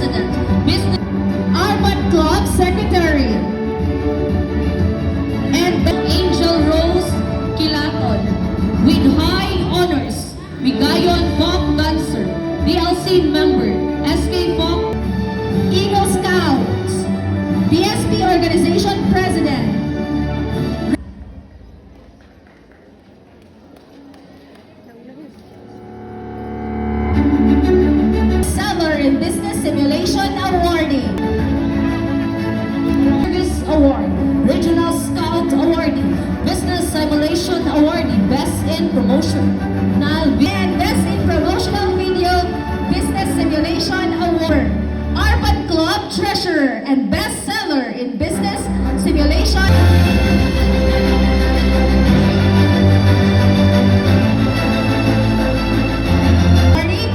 President, Business Arman Club Secretary, and Angel Rose Kilaton. With high honors, Bigayon Folk Dancer, DLC member, SK Folk, Eagle Scouts, BSP Organization President, Seller in Business Simulation Awardee, Service Award, Regional Scout Awardee, Business Simulation Awardee, Best in Promotion, and Best in Promotional Video Business Simulation Award, Arman Club Treasurer and Best Seller in Business Simulation Awardee,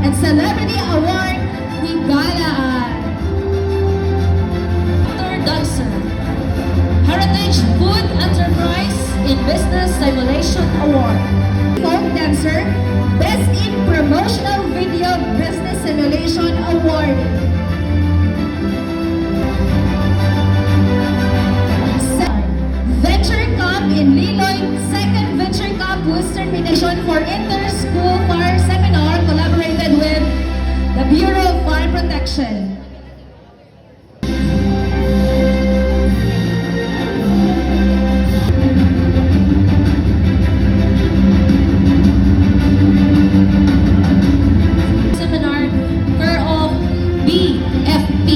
and Celebrity Award Higalaan. Actor Dancer, Heritage Food Enterprise in Business Simulation Award, Folk Dancer, Best in Promotional Video Business Simulation Award. Venture Cup in Liloy, second Venture Cup Worcester Invitation for Inter-School Fire Seminar collaborated with the Bureau of Fire Protection. Seminar, care of BFP.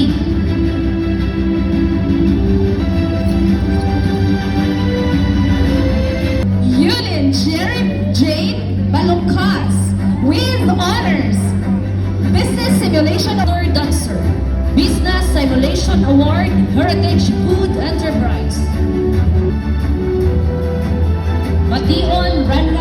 Yulin Jerry Jane Balungkas with honors. Business Simulation Actor Dancer, Business Simulation Award, Heritage Food Enterprise. Mation Ran